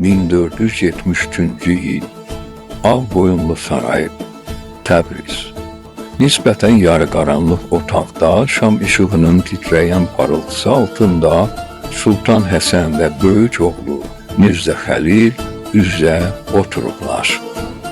1473-cü il. Ağboyunlu saray, Təbriz. Nisbətən yarıqaranlıq otaqda şam işığının titrəyən parıltısı altında Sultan Həsən və böyük oğlu Mirzə Xəlil üzə oturublar.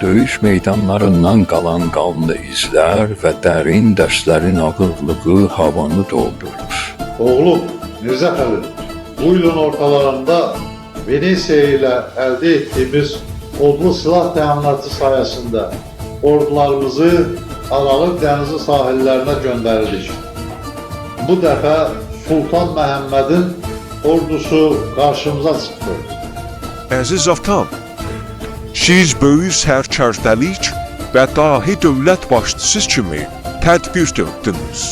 Döyüş meydanlarından qalan qanlı izlər və dərin dərslərin ağırlığı havanı doldurur. Oğlum Mirzə Xəlil, bu ilin ortalarında Venesiya ilə əldə etdiyimiz odlu silah təminatı sayəsində ordularımızı Aralıq dənizi sahillərinə göndərdik. Bu dəfə Sultan Məhəmmədin ordusu qarşımıza çıxdı. Əziz atam, siz böyük sərkərdəlik və dahi dövlət başçısı kimi tədbir gördünüz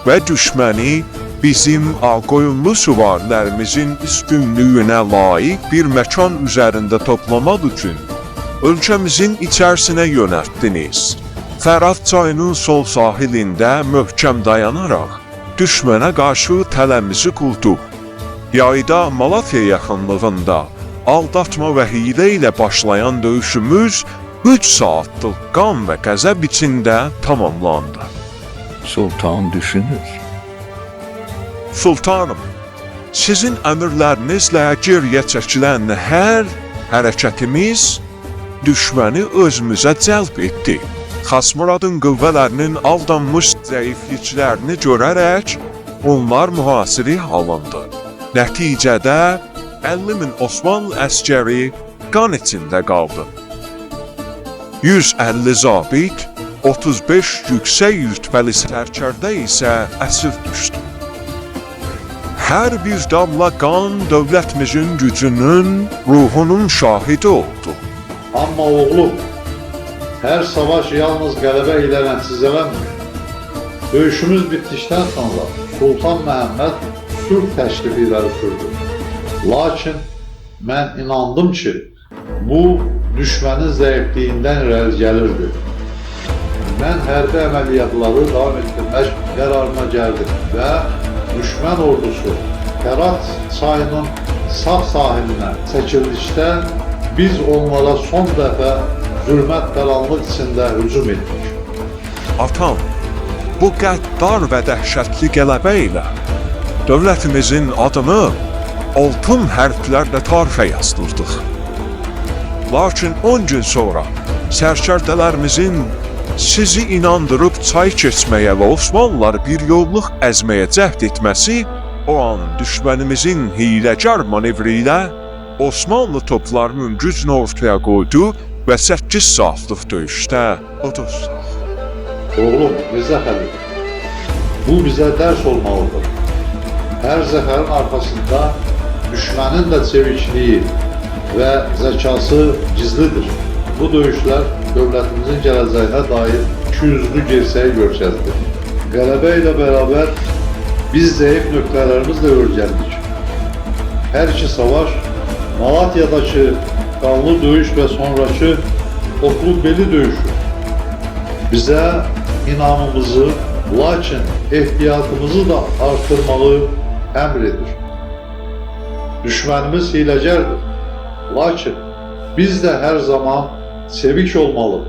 və düşməni bizim Ağqoyunlu süvarilərimizin üstünlüyünə layiq bir məkan üzərində toplamaq üçün ölkəmizin içərisinə yönəltdiniz. Fərat çayının sol sahilində möhkəm dayanaraq düşmənə qarşı tələmizi qurduq. Yayda Malatya yaxınlığında aldatma və hiylə ilə başlayan döyüşümüz 3 saatlıq qan və qəzəb içində tamamlandı. Sultan düşünür. Sultanım, sizin əmrlərinizlə geriyə çəkilən hər hərəkətimiz düşməni özümüzə cəlb etdi. Xasmuradın qüvvələrinin aldanmış zəifliklərini görərək onlar mühasiri alındı. Nəticədə 50.000 Osmanlı əskəri qan içində qaldı. 150 zabit, 35 yüksək rütbəli sərkərdə isə əsir düşdü. Hər bir damla qan dövlətimizin gücünün, ruhunun şahidi oldu. Amma oğlum, hər savaş yalnız qələbə ilə nəticələnmir. Döyüşümüz bitdikdən sonra Sultan Məhəmməd sülh təklifi irəli sürdü. Lakin mən inandım ki, bu düşmənin zəifliyindən irəli gəlirdi. Mən hərbi əməliyyatları davam etdirmək qərarına gəldim və düşmən ordusu Fərat çayının sağ sahilinə çəkildikdə biz onlara son dəfə zülmət qaranlıq içində hücum etdik. Atam, bu qəddar və dəhşətli qələbə ilə dövlətimizin adını altın hərflərlə tarixə yazdırdıq. Lakin 10 gün sonra sərkərdələrimizin sizi inandırıb çay keçməyə və Osmanlıları bir yolluq əzməyə cəhd etməsi o an düşmənimizin hiləgər manevri ilə Osmanlı toplarının gücünü ortaya qoydu və 8 saatlıq döyüşdə uduzduq. Oğlum Mirzə Xəlil, bu bizə dərs olmalıdır. Hər zəfərin arxasında düşmənin də çevikliyi və zəkası gizlidir. Bu döyüşlər dövlətimizin gələcəyinə dair 200'lü gerçəyi göstərdi. Qələbə ilə bərabər biz zəif nöqtələrimizlə öyrəndik. Hər iki savaş Malatya'dakı qanlı döyüş və sonraki Otlubeli döyüşü bizə inamımızı, lakin ehtiyatımızı da artırmalı əmr edir. Düşmənimiz hiləgərdir, lakin biz də hər zaman çevik olmalı,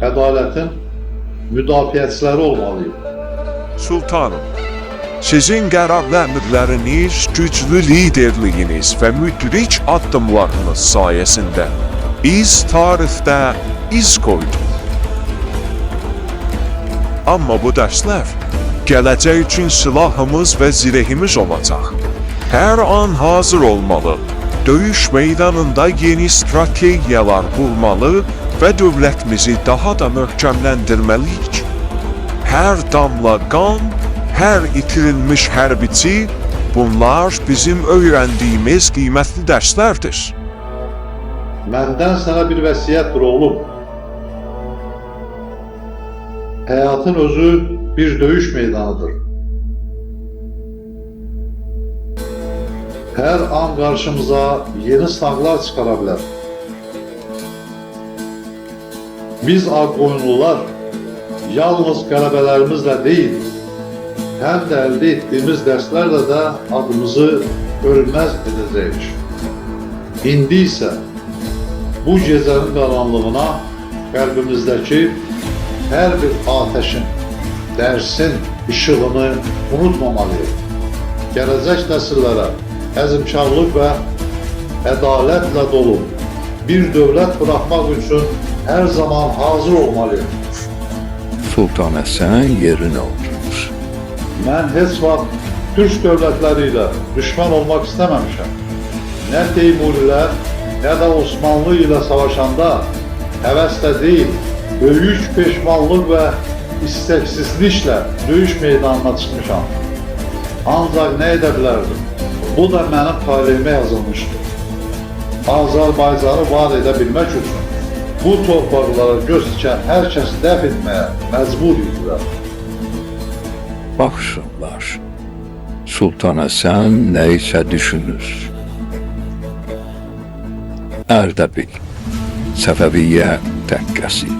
ədalətin müdafiəçiləri olmalıyıq. Sultanım, sizin qərarlı əmrləriniz, güclü liderliyiniz və müdrik addımlarınız sayəsində biz tarixdə iz qoyduq. Amma bu dərslər gələcək üçün silahımız və zirehimiz olacaq. Hər an hazır olmalı, döyüş meydanında yeni strategiyalar bulmalı və dövlətimizi daha da möhkəmləndirməliyik. Hər damla qan, hər itirilmiş hərbiçi, bunlar bizim öyrəndiyimiz qiymətli dərslərdir. Məndən sənə bir vəsiyyətdir oğlum. Həyatın özü bir döyüş meydanıdır. Hər an qarşımıza yeni sınaqlar çıxara bilər. Biz Ağqoyunlular yalnız qələbələrimizlə deyil, həm də əldə etdiyimiz dərslərlə də adımızı ölməz edəcəyik. İndi isə bu gecənin qaranlığına qəlbimizdəki hər bir ateşin, dərsin işığını unutmamalıyıq. Gələcək nəsillərə əzmkarlıq və ədalətlə dolu bir dövlət buraxmaq üçün hər zaman hazır olmalıyıq. Sultan Həsən yerine oturmuş. Mən heç vaxt Türk dövlətləri ilə düşmən olmaq istəməmişəm. Nə Teymurilər, nə də Osmanlı ilə savaşanda həvəslə deyil, böyük peşmanlıq və istəksizliklə döyüş meydanına çıxmışam. Ancaq nə edə bilərdim? Bu da mənim taleyimə yazılmışdır. Azərbaycanı var edə bilmək üçün bu torpaqlara göz dikən hər kəsi dəf etməyə məcbur idilər. Baxsınlar. Sultan Həsən nə isə düşünür. Ərdəbil, Səfəviyyə təkkəsi.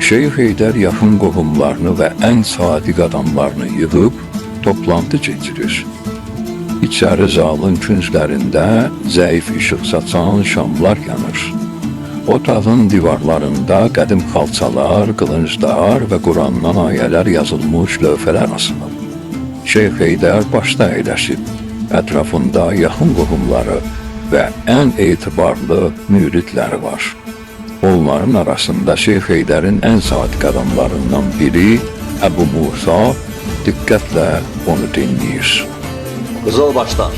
Şeyx Heydər yaxın qohumlarını və ən sadiq adamlarını yığıb toplantı keçirir. İçəri zalın künclərində zəif işıq saçan şamlar yanır. Otağın divarlarında qədim xalçalar, qılınclar və Qurandan ayələr yazılmış lövhələr asılıb. Şeyx Heydər başda əyləşib, ətrafında yaxın qohumları və ən etibarlı müridləri var. Onların arasında Şeyx Heydərin ən sadiq adamlarından biri Əbu Musa diqqətlə onu dinləyir. Qızılbaşlar,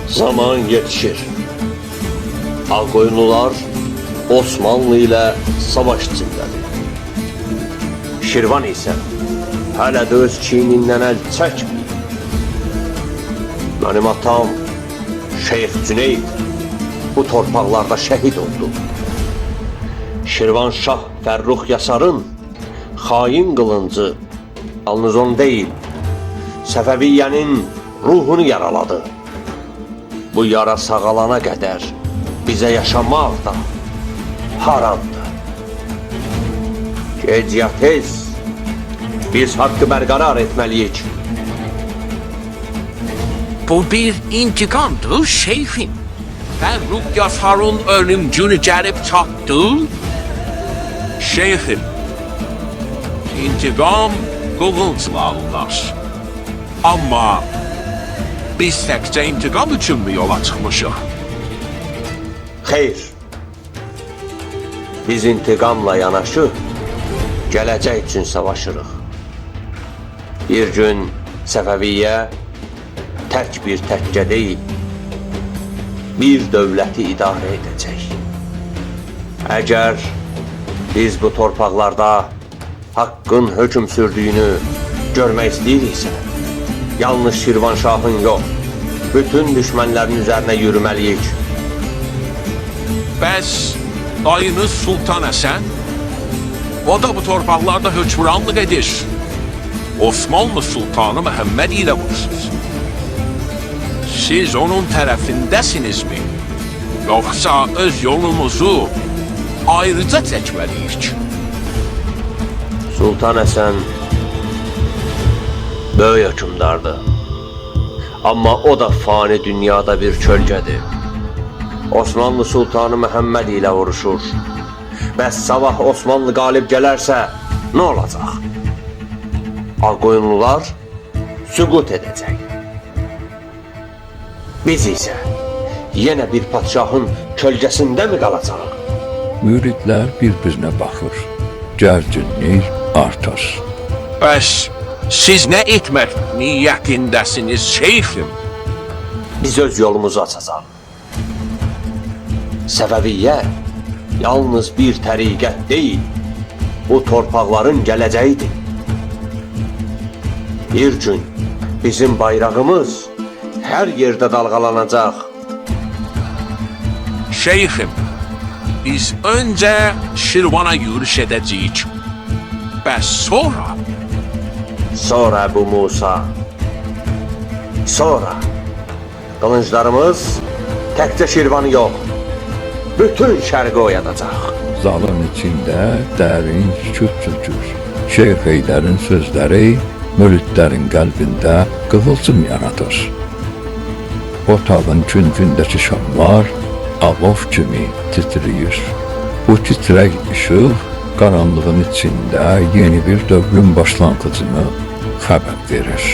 zaman yetişir. Ağqoyunlular Osmanlı ilə savaş içindədir. Şirvan isə hələ də öz çiynindən əl çəkmir. Mənim atam Şeyx Cüneyd bu torpaqlarda şəhid oldu. Şirvanşah Fərrux Yasarın xain qılıncı yalnız onu deyil, Səfəviyyənin ruhunu yaraladı. Bu yara sağalana qədər bizə yaşamaq da haramdır. Gec ya tez biz haqqı bərqərar etməliyik. Bu bir intikamdır şeyhim. Fərrux Yasar'ın ölümcünü gəlib çatdı. Şeyhim, intikam qılıncla alınır. Amma biz təkcə intikam üçün mü yola çıxmışıq? Xeyr, biz intiqamla yanaşı gələcək üçün savaşırıq. Bir gün Səfəviyyə tək bir təkkə deyil, bir dövləti idarə edəcək. Əgər biz bu torpaqlarda haqqın hökm sürdüyünü görmək istəyiriksə, yalnız Şirvanşahın yox, bütün düşmənlərin üzərinə yürüməliyik. Bəs dayınız Sultan Həsən, o da bu torpaqlarda hökmranlıq edir. Osmanlı Sultanı Məhəmməd ilə vurursunuz. Siz onun tərəfindəsinizmi? Yoxsa öz yolumuzu ayrıca çəkməliyik? Sultan Həsən böyük hökmdardır. Amma o da fani dünyada bir kölgədir. Osmanlı Sultanı Məhəmməd ilə vuruşur. Bəs sabah Osmanlı qalib gələrsə nə olacaq? Ağqoyunlular süqut edəcək. Biz isə yenə bir padşahın kölgəsində mi qalacaq? Müridlər bir-birinə baxır. Gərginlik artar. Bəs siz nə etmək niyyətindəsiniz şeyxim? Biz öz yolumuzu açacaq. Səfəviyyə yalnız bir təriqət deyil, bu torpaqların gələcəyidir. Bir gün bizim bayrağımız hər yerdə dalğalanacaq. Şeyxim, biz öncə Şirvana yürüş edəcəyik. Bəs sonra? Sonra Əbu Musa. Sonra qılınclarımız təkcə Şirvanı yox, bütün şərqi oyadacaq. Zalın içində dərin sükut çökür. Şeyx Heydərin sözləri müridlərin qəlbində qığılcım yaradır. Otağın küncündəki şamlar alov kimi titrəyir. Bu titrək işıq qaranlığın içində yeni bir dövrün başlanğıcını xəbər verir.